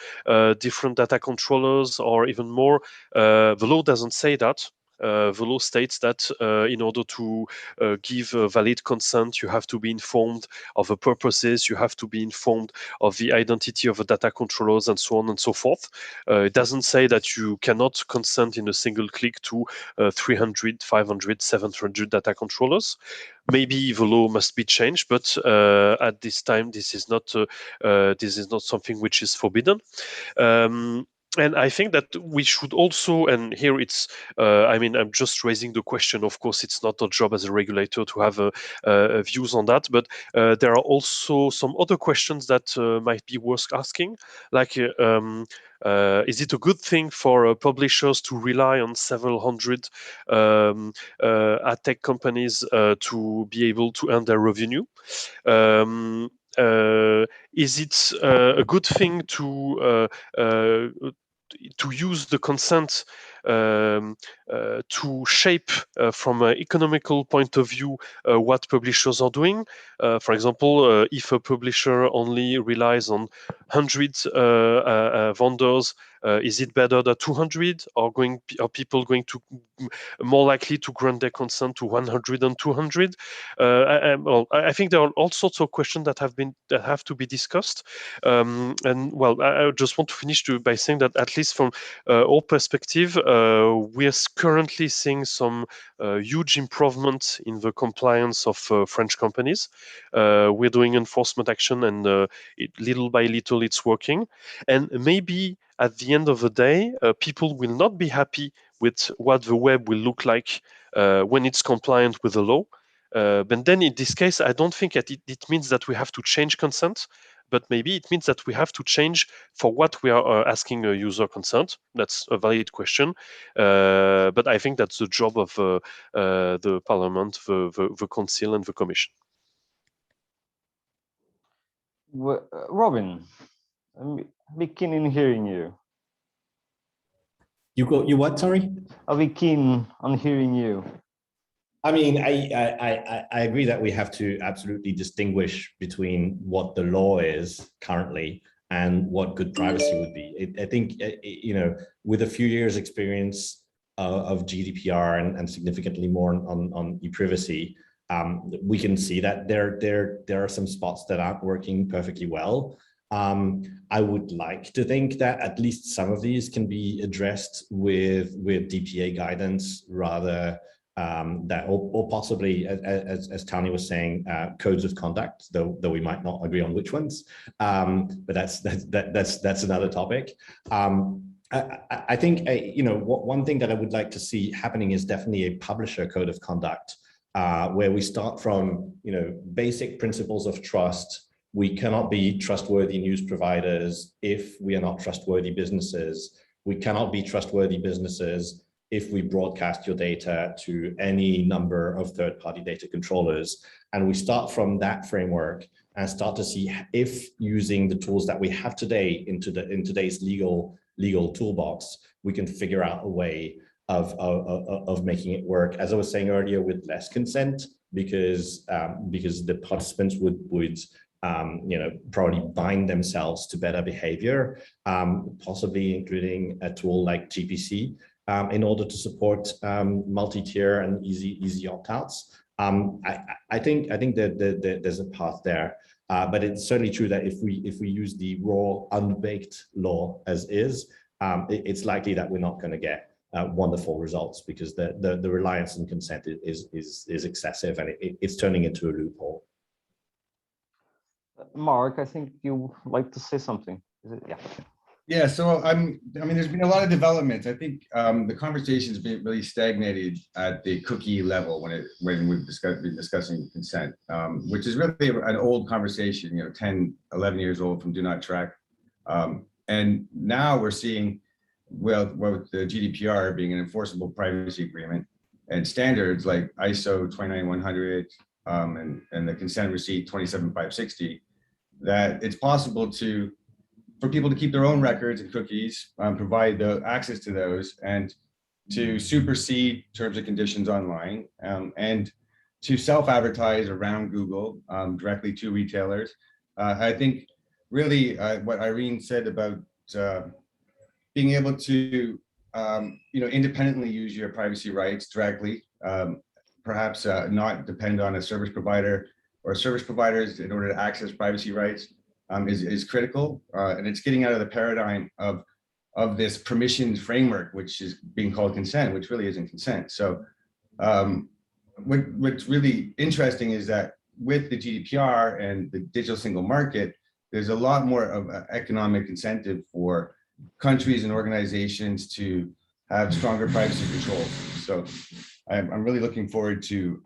different data controllers or even more, the law doesn't say that. The law states that in order to give valid consent, you have to be informed of the purposes, you have to be informed of the identity of the data controllers, and so on and so forth. It doesn't say that you cannot consent in a single click to 300, 500, 700 data controllers. Maybe the law must be changed, but at this time, this is not something which is forbidden. And I think that we should also, and here it's, I mean, I'm just raising the question. Of course, it's not our job as a regulator to have views on that, but there are also some other questions that might be worth asking, like, is it a good thing for publishers to rely on several hundred ad tech companies to be able to earn their revenue? Is it a good thing to use the consent to shape, from an economical point of view, what publishers are doing? For example, if a publisher only relies on 100 vendors, is it better than 200? Are people going to more likely to grant their consent to 100 and 200? I think there are all sorts of questions that have to be discussed. And well, I just want to finish by saying that, at least from our perspective, we are currently seeing some huge improvements in the compliance of French companies. We're doing enforcement action, and little by little it's working. And maybe at the end of the day, people will not be happy with what the web will look like when it's compliant with the law. But then in this case, I don't think that it means that we have to change consent, but maybe it means that we have to change for what we are asking a user consent. That's a valid question. But I think that's the job of the Parliament, the Council, and the Commission. Robin, I'm be keen in hearing you. You what? Sorry. I'll be keen on hearing you. I mean, I agree that we have to absolutely distinguish between what the law is currently and what good privacy would be. I think, you know, with a few years experience of GDPR and significantly more on e-privacy, we can see that there are some spots that aren't working perfectly well. I would like to think that at least some of these can be addressed with DPA guidance rather that, or possibly, as Tony was saying, codes of conduct, though we might not agree on which ones. But that's another topic. I think you know, one thing that I would like to see happening is definitely a publisher code of conduct, where we start from, you know, basic principles of trust. We cannot be trustworthy news providers if we are not trustworthy businesses. We cannot be trustworthy businesses if we broadcast your data to any number of third-party data controllers. And we start from that framework and start to see if, using the tools that we have today in today's legal toolbox, we can figure out a way of making it work, as I was saying earlier, with less consent, because the participants would you know, probably bind themselves to better behavior, possibly including a tool like GPC, in order to support multi-tier and easy opt-outs. I think that there's a path there, but it's certainly true that if we use the raw unbaked law as is, it's likely that we're not going to get wonderful results, because the reliance on consent is excessive, and it's turning into a loophole. Mark, I think you like to say something. Is it? Yeah. Yeah, so I mean, there's been a lot of developments. I think the conversation's been really stagnated at the cookie level when we've been discussing consent, which is really an old conversation, you know, 10, 11 years old from Do Not Track. And now we're seeing, well, with the GDPR being an enforceable privacy agreement and standards like ISO 29100 and the consent receipt 27560, that it's possible for people to keep their own records and cookies, provide the access to those, and to supersede terms and conditions online, and to self-advertise around Google directly to retailers. I think really what Irene said about being able to you know, independently use your privacy rights directly, perhaps not depend on a service provider or service providers in order to access privacy rights, is critical, and it's getting out of the paradigm of this permissions framework, which is being called consent, which really isn't consent. So what's really interesting is that with the GDPR and the digital single market, there's a lot more of an economic incentive for countries and organizations to have stronger privacy controls. So I'm really looking forward to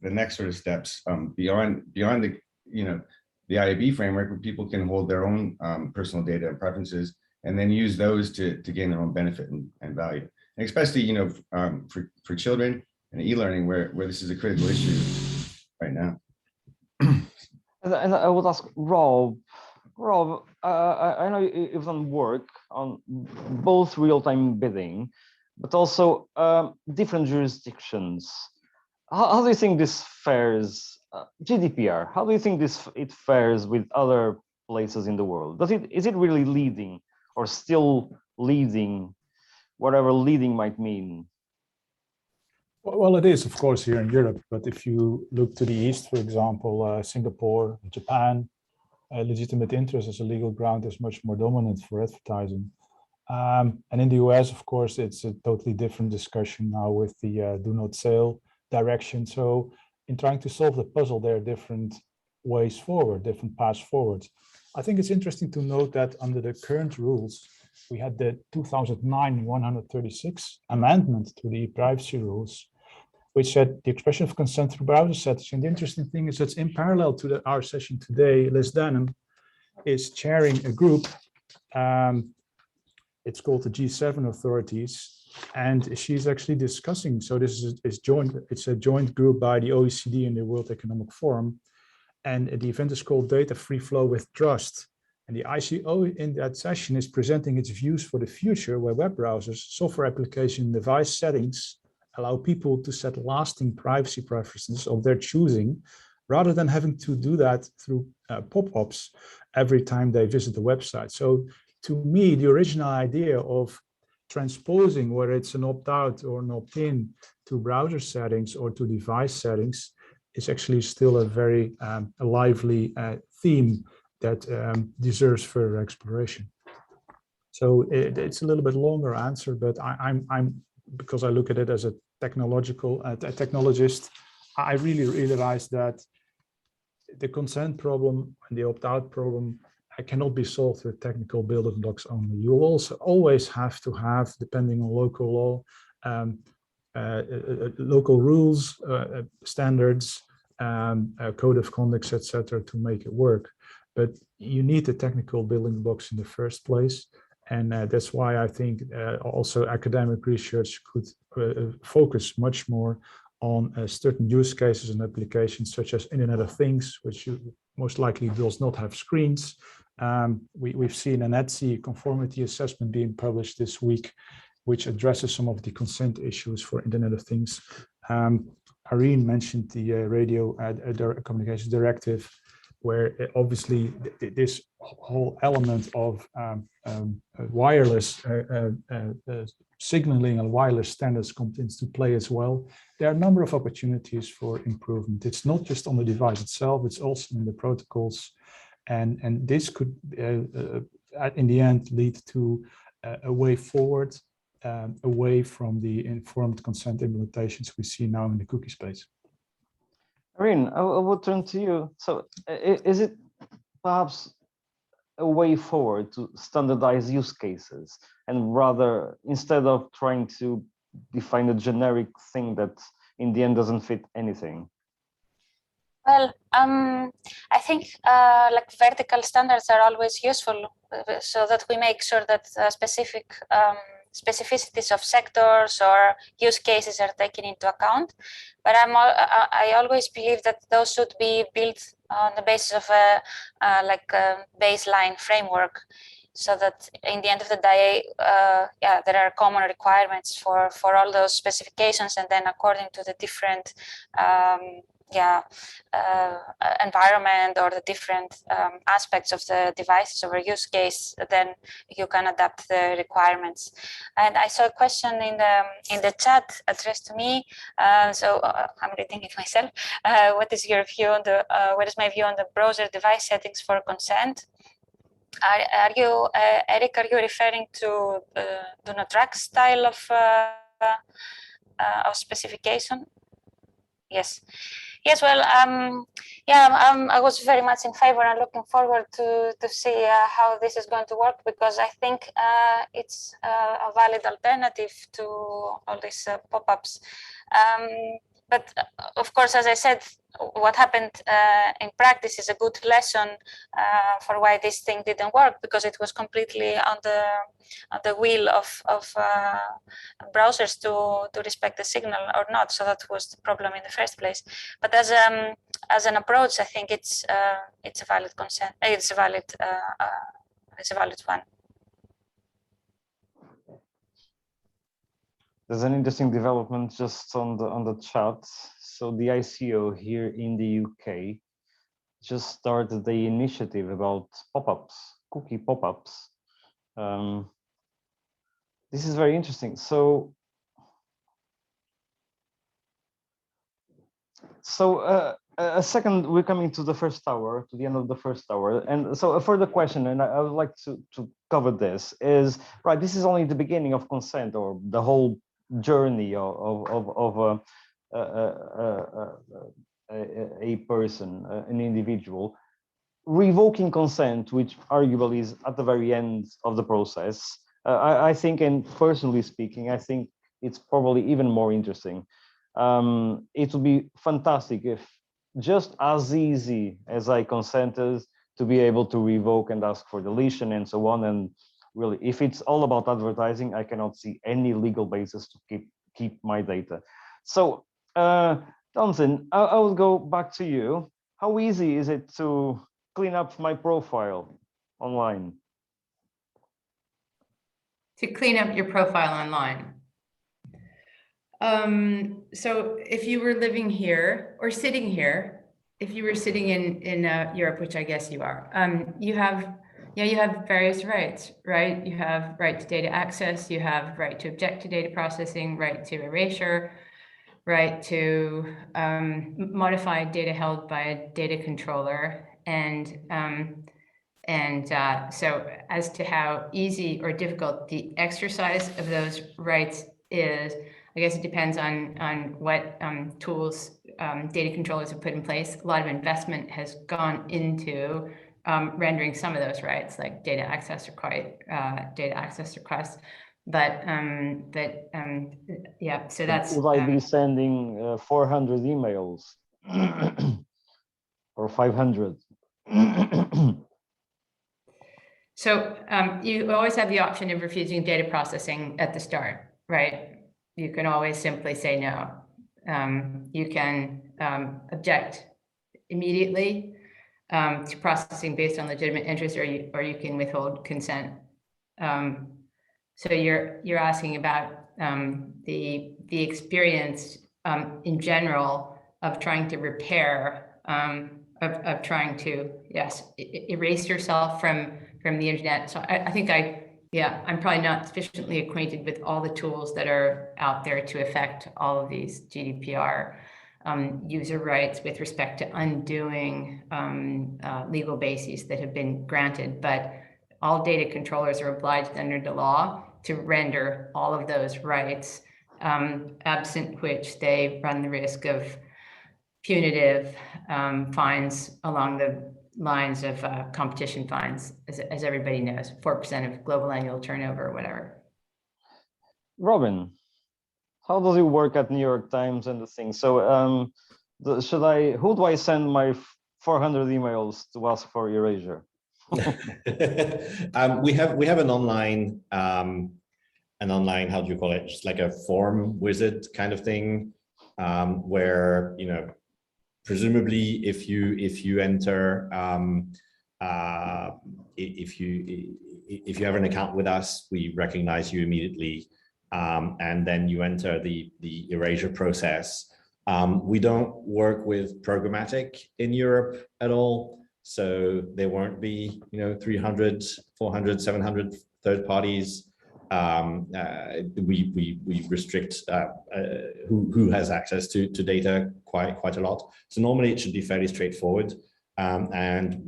the next sort of steps beyond the, you know, the IAB framework, where people can hold their own personal data and preferences, and then use those to gain their own benefit and value. And especially, you know, for children and e-learning, where this is a critical issue right now. And I would ask Rob, I know you've done work on both real-time bidding, but also different jurisdictions. How do you think this fares, GDPR, how do you think it fares with other places in the world? Is it really leading, or still leading, whatever leading might mean? Well, it is, of course, here in Europe, but if you look to the East, for example, Singapore, Japan, legitimate interest as a legal ground is much more dominant for advertising. And in the US, of course, it's a totally different discussion now with the do not sell direction. So in trying to solve the puzzle, there are different ways forward, different paths forward. I think it's interesting to note that under the current rules, we had the 2009-136 amendment to the privacy rules, which said the expression of consent through browser settings. And the interesting thing is that's in parallel to our session today, Liz Denham is chairing a group. It's called the G7 authorities. And she's actually discussing, so this is joint, it's a joint group by the OECD and the World Economic Forum. And the event is called Data Free Flow with Trust. And the ICO in that session is presenting its views for the future where web browsers, software application, device settings allow people to set lasting privacy preferences of their choosing, rather than having to do that through pop-ups every time they visit the website. So to me, the original idea of transposing, whether it's an opt-out or an opt-in to browser settings or to device settings, is actually still a very a lively theme that deserves further exploration. So it's a little bit longer answer, but I'm because I look at it as a technologist, I really realize that the consent problem and the opt-out problem cannot be solved with technical building blocks only. You will also always have to have, depending on local law, local rules, standards, code of conduct, etc., to make it work. But you need the technical building blocks in the first place. And that's why I think also academic research could focus much more on certain use cases and applications, such as Internet of Things, which most likely does not have screens. We've seen an ETSI conformity assessment being published this week, which addresses some of the consent issues for Internet of Things. Irene mentioned the radio communications directive, where obviously this whole element of wireless signaling and wireless standards comes into play as well. There are a number of opportunities for improvement. It's not just on the device itself, it's also in the protocols. And this could, in the end, lead to a way forward, away from the informed consent implementations we see now in the cookie space. Irene, I will turn to you. So is it perhaps a way forward to standardize use cases, and rather, instead of trying to define a generic thing that in the end doesn't fit anything? Well, I think like vertical standards are always useful, so that we make sure that specific specificities of sectors or use cases are taken into account. But I always believe that those should be built on the basis of a baseline framework, so that in the end of the day, there are common requirements for all those specifications, and then according to the different environment or the different aspects of the devices or use case, then you can adapt the requirements. And I saw a question in the chat addressed to me, so I'm reading it myself. What is your view on the what is my view on the browser device settings for consent? Are you, Eijk, are you referring to do not drag style of specification? Yes. Yes, well, I was very much in favor and looking forward to see how this is going to work, because I think it's a valid alternative to all these pop-ups. But of course, as I said, what happened in practice is a good lesson for why this thing didn't work, because it was completely on the will of browsers to respect the signal or not. So that was the problem in the first place. But as an approach, I think it's a valid consent. It's a valid one. There's an interesting development just on the chat. So the ICO here in the UK just started the initiative about pop-ups, cookie pop-ups. This is very interesting. So a second, we're coming to the first hour, to the end of the first hour. And so a further question, and I would like to cover this, is, right, this is only the beginning of consent, or the whole journey of a person, an individual. Revoking consent, which arguably is at the very end of the process, I think, and personally speaking, I think it's probably even more interesting. it would be fantastic if just as easy as I consented to be able to revoke and ask for deletion and so on. And really, if it's all about advertising, I cannot see any legal basis to keep my data. So Townsend, I will go back to you. How easy is it to clean up my profile online? To clean up your profile online. So if you were living here or sitting here, if you were sitting in Europe, which I guess you are, you have various rights, right? You have right to data access, you have right to object to data processing, right to erasure, right to modify data held by a data controller, and so as to how easy or difficult the exercise of those rights is, I guess it depends on what tools data controllers have put in place. A lot of investment has gone into rendering some of those rights, like data access requests. But yeah, so that's. Would I be sending 400 emails or 500? So you always have the option of refusing data processing at the start, right? You can always simply say no. You can object immediately to processing based on legitimate interest, or you can withhold consent. So you're asking about the experience in general of trying to repair, of trying to, yes, erase yourself from the internet. So I think I'm probably not sufficiently acquainted with all the tools that are out there to affect all of these GDPR user rights with respect to undoing legal bases that have been granted. But all data controllers are obliged under the law to render all of those rights, absent which they run the risk of punitive fines along the lines of competition fines, as everybody knows, 4% of global annual turnover or whatever. Robin, how does it work at New York Times and the thing? So who do I send my 400 emails to ask for erasure? We have an online, how do you call it? Just like a form wizard kind of thing, where, you know, presumably if you enter, if you have an account with us, we recognize you immediately, and then you enter the erasure process. We don't work with programmatic in Europe at all. So there won't be, you know, 300, 400, 700 third parties. We restrict who has access to data quite a lot. So normally it should be fairly straightforward, and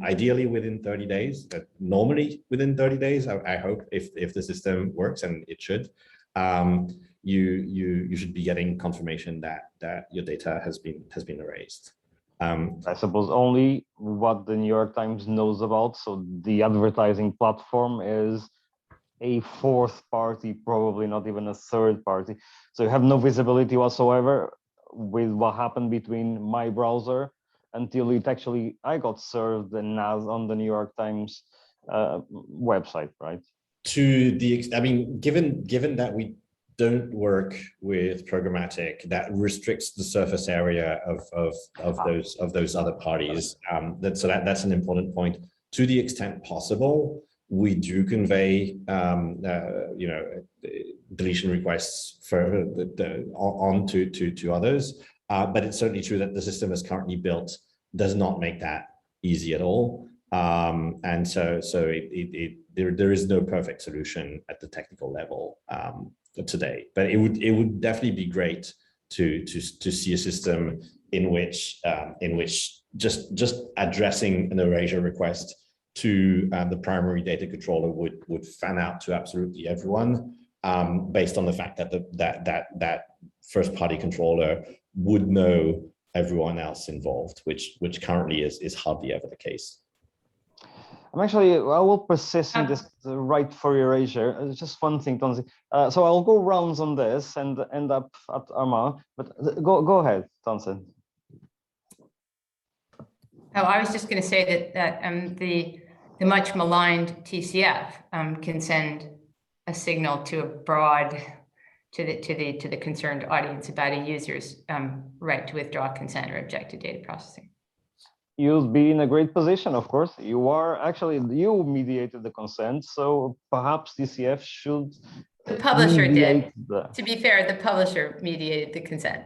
ideally within 30 days. Normally within 30 days, I hope, if the system works, and it should. You should be getting confirmation that your data has been erased. I suppose only what the New York Times knows about. So the advertising platform is a fourth party, probably not even a third party. So you have no visibility whatsoever with what happened between my browser until I got served and on the New York Times website, right? I mean, given that we don't work with programmatic, that restricts the surface area of those other parties. So that's an important point. To the extent possible, we do convey you know, deletion requests on to others, but it's certainly true that the system as currently built does not make that easy at all. And so there is no perfect solution at the technical level today, but it would definitely be great to see a system in which just addressing an erasure request to the primary data controller would fan out to absolutely everyone, based on the fact that that first party controller would know everyone else involved, which currently is hardly ever the case. I will persist in this right for erasure. Just one thing, Townsend. So I'll go rounds on this and end up at Armand, but go ahead, Townsend. Oh, I was just going to say that the much maligned TCF can send a signal to a broad to the concerned audience about a user's right to withdraw consent or object to data processing. You'll be in a great position, of course. You mediated the consent, so perhaps TCF should. The publisher did. The... To be fair, the publisher mediated the consent.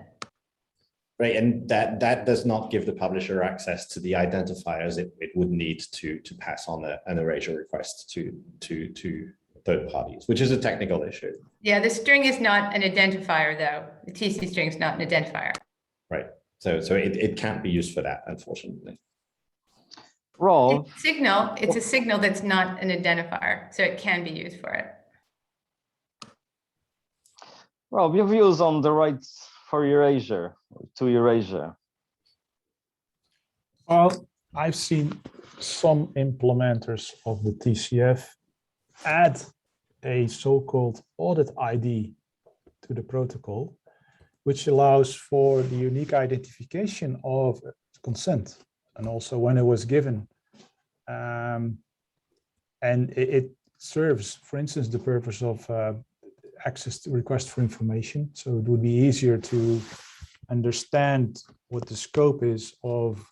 Right, and that does not give the publisher access to the identifiers it would need to pass on an erasure request to third parties, which is a technical issue. Yeah, the string is not an identifier, though. The TC string is not an identifier. Right. So it can't be used for that, unfortunately. Rob, It's a signal that's not an identifier, so it can be used for it. Rob, your views on the rights for erasure, to erasure? Well, I've seen some implementers of the TCF add a so-called audit ID to the protocol, which allows for the unique identification of consent and also when it was given. And it serves, for instance, the purpose of access to request for information. So it would be easier to understand what the scope is of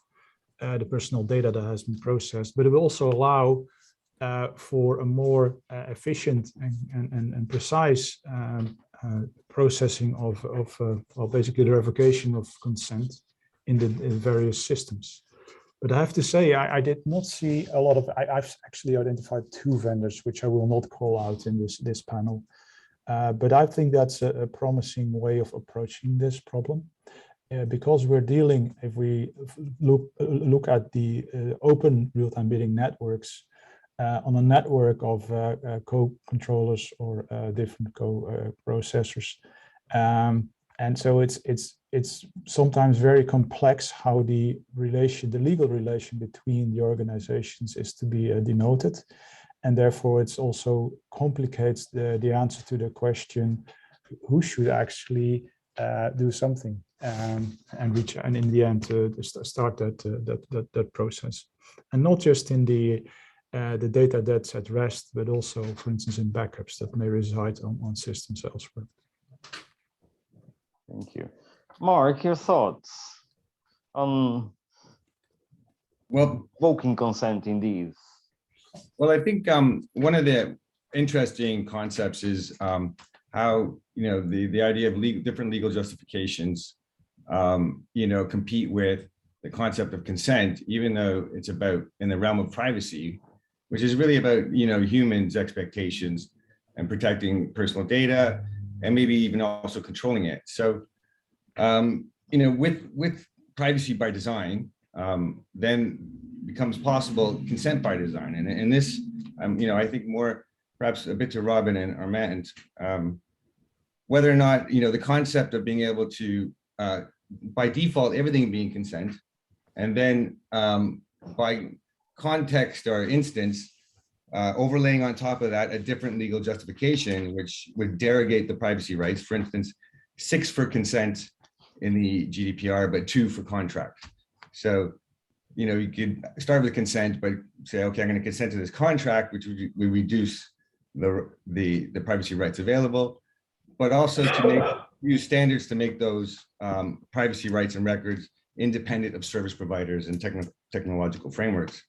the personal data that has been processed, but it will also allow for a more efficient and precise processing of basically the revocation of consent in the various systems. But I have to say, I did not see a lot of, I've actually identified 2 vendors, which I will not call out in this panel. But I think that's a promising way of approaching this problem. Because we're dealing, if we look at the open real-time bidding networks, on a network of co-controllers or different co-processors. And so it's sometimes very complex how the legal relation between the organizations is to be denoted. And therefore it's also complicates the answer to the question, who should actually do something and in the end start that process. And not just in the data that's at rest, but also, for instance, in backups that may reside on systems elsewhere. Thank you. Mark, your thoughts on revoking consent indeed? Well, I think one of the interesting concepts is how, the idea of different legal justifications, compete with the concept of consent, even though it's about in the realm of privacy, which is really about, humans' expectations and protecting personal data and maybe even also controlling it. So, with privacy by design, then becomes possible consent by design. And this, I think more perhaps a bit to Robin and Armand, whether or not, the concept of being able to, by default, everything being consent, and then by context or instance, overlaying on top of that a different legal justification, which would derogate the privacy rights. For instance, 6 for consent in the GDPR, but 2 for contract. So, you could start with consent, but say, okay, I'm going to consent to this contract, which would reduce the privacy rights available, but also to use standards to make those privacy rights and records independent of service providers and technological frameworks,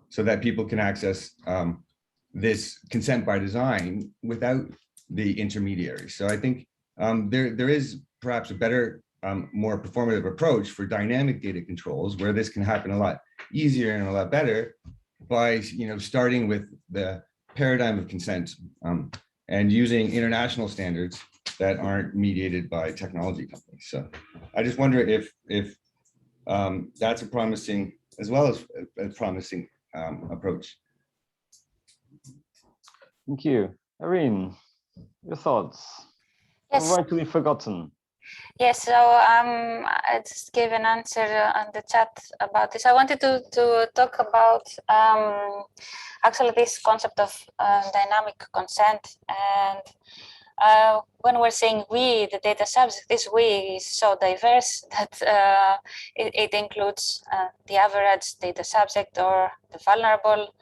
so that people can access this consent by design without the intermediary. So I think there is perhaps a better, more performative approach for dynamic data controls, where this can happen a lot easier and a lot better by starting with the paradigm of consent and using international standards that aren't mediated by technology companies. So I just wonder if that's a promising, as well as a promising approach. Thank you. Irene, your thoughts? Yes. Right to be forgotten. Yes, so I just gave an answer on the chat about this. I wanted to talk about actually this concept of dynamic consent. And when we're saying we, the data subject, this we is so diverse that it includes the average data subject or the vulnerable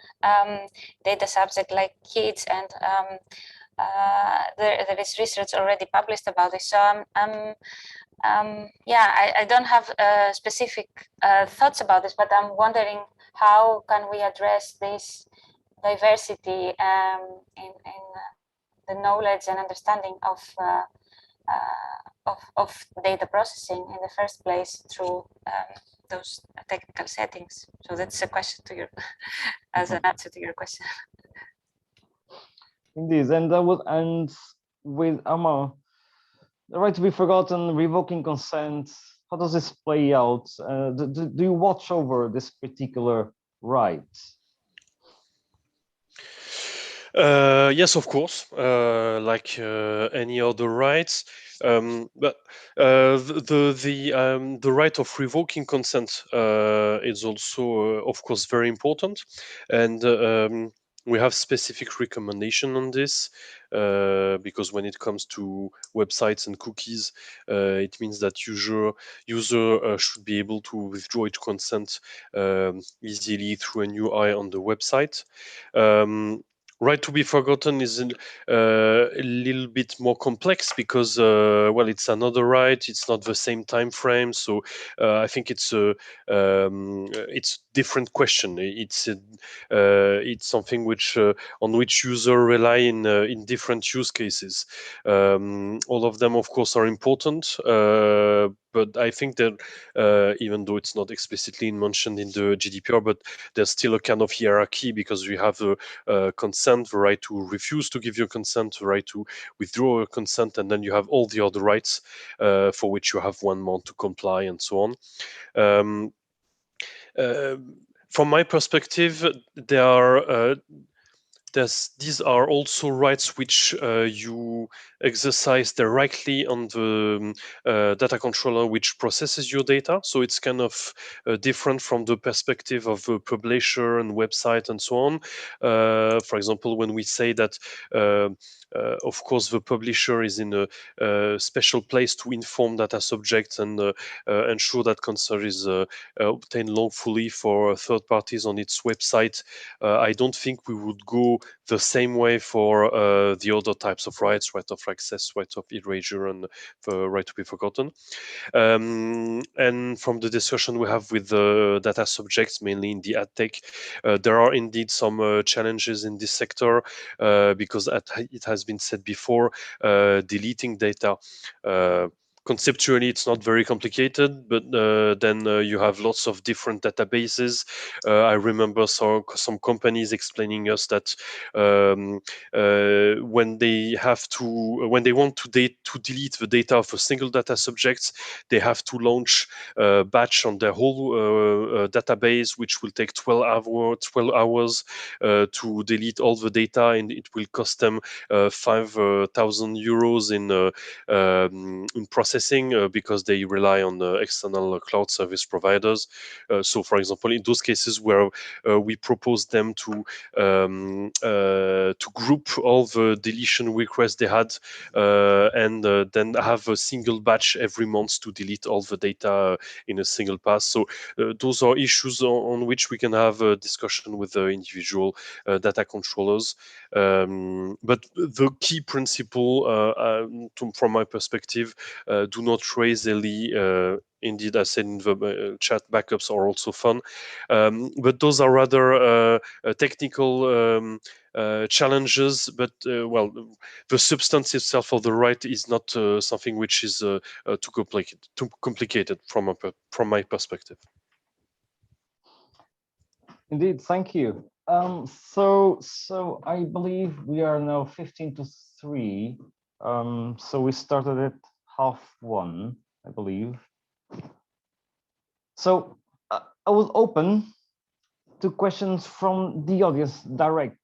data subject like kids, and there is research already published about this. So yeah, I don't have specific thoughts about this, but I'm wondering how can we address this diversity in the knowledge and understanding of data processing in the first place through those technical settings. So that's a question to your, as an answer to your question. Indeed, and that would end with Armand. The right to be forgotten, revoking consent. How does this play out? Do you watch over this particular right? Yes, of course, like any other rights. But the right of revoking consent is also, of course, very important, and we have specific recommendation on this because when it comes to websites and cookies, it means that user should be able to withdraw its consent easily through an UI on the website. Right to be forgotten is a little bit more complex because, well, it's another right. It's not the same time frame, so I think it's different question. It's something which on which user rely in different use cases. All of them, of course, are important. But I think that even though it's not explicitly mentioned in the GDPR, but there's still a kind of hierarchy because we have the consent, the right to refuse to give your consent, the right to withdraw your consent, and then you have all the other rights for which you have 1 month to comply and so on. From my perspective, these are also rights which you exercise directly on the data controller which processes your data. So it's kind of different from the perspective of a publisher and website and so on. For example, when we say that of course, the publisher is in a special place to inform data subjects and ensure that consent is obtained lawfully for third parties on its website. I don't think we would go the same way for the other types of rights, right of access, right of erasure, and the right to be forgotten. And from the discussion we have with the data subjects, mainly in the ad tech, there are indeed some challenges in this sector because it has been said before, deleting data. Conceptually, it's not very complicated, but then you have lots of different databases. I remember some companies explaining us that when they want to delete the data of a single data subject, they have to launch a batch on their whole database, which will take 12 hours to delete all the data, and it will cost them 5,000 euros in processing because they rely on external cloud service providers. So, for example, in those cases where we propose them to group all the deletion requests they had and then have a single batch every month to delete all the data in a single pass. So those are issues on which we can have a discussion with the individual data controllers. But the key principle, from my perspective, do not raise any. Indeed, I said in the chat, backups are also fun, but those are rather technical challenges. But well, the substance itself of the right is not something which is too complicated from my perspective. Indeed, thank you. So I believe we are now 15 to 3. So we started at 1:30, I believe. So I will open to questions from the audience direct.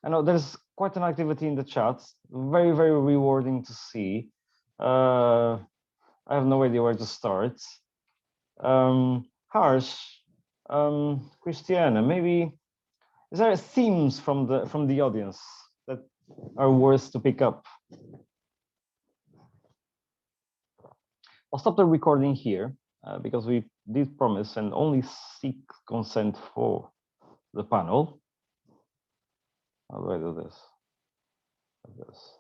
I know there's quite an activity in the chat, very, very rewarding to see. I have no idea where to start. Harsh, Christiana, maybe is there themes from the audience that are worth to pick up? I'll stop the recording here because we did promise and only seek consent for the panel. How do I do this? Like this.